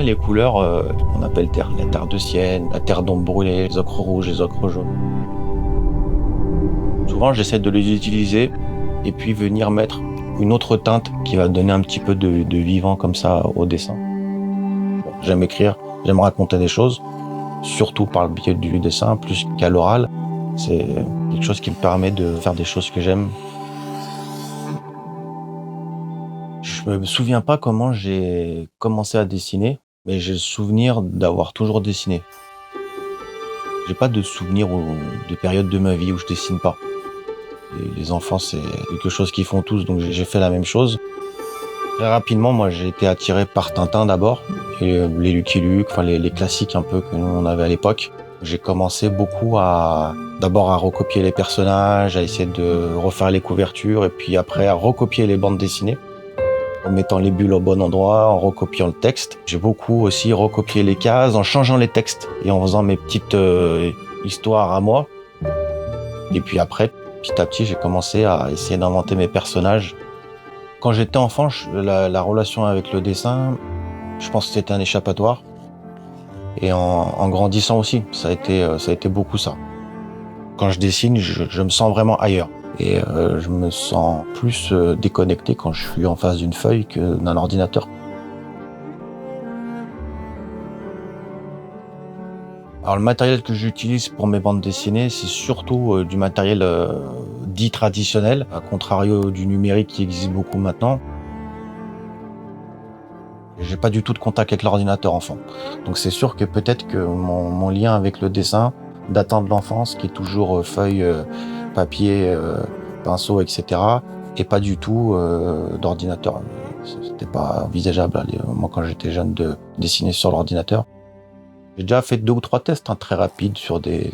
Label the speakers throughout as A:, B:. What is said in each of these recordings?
A: bien les couleurs, qu'on appelle la terre de sienne, la terre d'ombre brûlée, les ocres rouges, les ocres jaunes. Souvent, j'essaie de les utiliser et puis venir mettre une autre teinte qui va donner un petit peu de vivant comme ça au dessin. J'aime écrire, j'aime raconter des choses, surtout par le biais du dessin, plus qu'à l'oral. C'est quelque chose qui me permet de faire des choses que j'aime. Je me souviens pas comment j'ai commencé à dessiner, mais j'ai le souvenir d'avoir toujours dessiné. J'ai pas de souvenir de période de ma vie où je dessine pas. Et les enfants, c'est quelque chose qu'ils font tous, donc j'ai fait la même chose. Très rapidement, moi, j'ai été attiré par Tintin d'abord, et les Lucky Luke, enfin les classiques un peu que nous on avait à l'époque. J'ai commencé beaucoup d'abord à recopier les personnages, à essayer de refaire les couvertures, et puis après à recopier les bandes dessinées, en mettant les bulles au bon endroit, en recopiant le texte. J'ai beaucoup aussi recopié les cases, en changeant les textes et en faisant mes petites histoires à moi. Et puis après, petit à petit, j'ai commencé à essayer d'inventer mes personnages. Quand j'étais enfant, la relation avec le dessin, je pense que c'était un échappatoire. Et en grandissant aussi, ça a été beaucoup ça. Quand je dessine, je me sens vraiment ailleurs. Et je me sens plus déconnecté quand je suis en face d'une feuille que d'un ordinateur. Alors le matériel que j'utilise pour mes bandes dessinées, c'est surtout du matériel dit traditionnel, à contrario du numérique qui existe beaucoup maintenant. J'ai pas du tout de contact avec l'ordinateur enfant. Donc c'est sûr que peut-être que mon lien avec le dessin datant de l'enfance, qui est toujours feuille, papier, pinceau, etc., et pas du tout d'ordinateur. C'était pas envisageable, moi quand j'étais jeune, de dessiner sur l'ordinateur. J'ai déjà fait 2 ou 3 tests très rapides sur des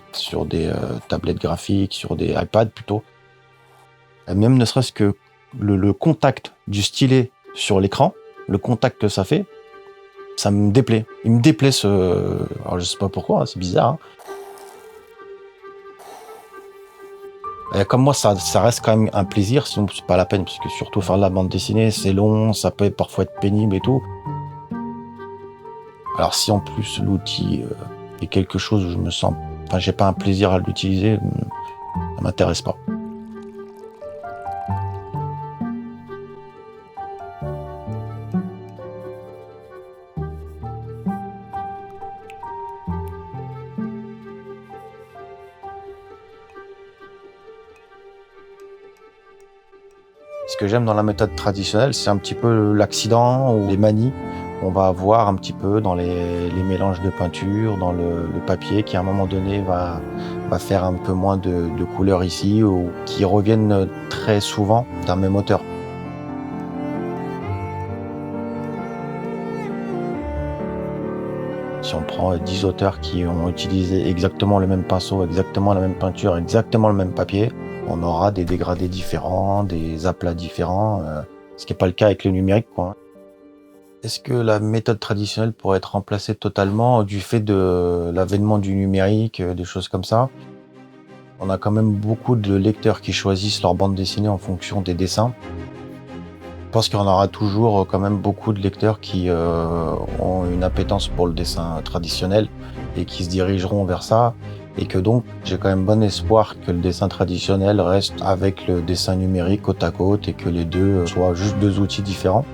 A: tablettes graphiques, sur des iPads plutôt. Et même ne serait-ce que le contact du stylet sur l'écran, le contact que ça fait, ça me déplaît. Il me déplaît alors je sais pas pourquoi, hein, c'est bizarre. Hein. Et comme moi, ça reste quand même un plaisir, sinon c'est pas la peine, parce que surtout faire de la bande dessinée, c'est long, ça peut parfois être pénible et tout. Alors si en plus l'outil est quelque chose où j'ai pas un plaisir à l'utiliser, ça m'intéresse pas. Ce que j'aime dans la méthode traditionnelle, c'est un petit peu l'accident ou les manies qu'on va avoir un petit peu dans les mélanges de peinture, dans le papier qui à un moment donné va faire un peu moins de couleurs ici, ou qui reviennent très souvent d'un même auteur. Si on prend 10 auteurs qui ont utilisé exactement le même pinceau, exactement la même peinture, exactement le même papier, on aura des dégradés différents, des aplats différents, ce qui n'est pas le cas avec le numérique, quoi. Est-ce que la méthode traditionnelle pourrait être remplacée totalement du fait de l'avènement du numérique, des choses comme ça? On a quand même beaucoup de lecteurs qui choisissent leur bande dessinée en fonction des dessins. Je pense qu'il y en aura toujours quand même beaucoup de lecteurs qui ont une appétence pour le dessin traditionnel et qui se dirigeront vers ça. Et que donc, j'ai quand même bon espoir que le dessin traditionnel reste avec le dessin numérique côte à côte et que les deux soient juste 2 outils différents.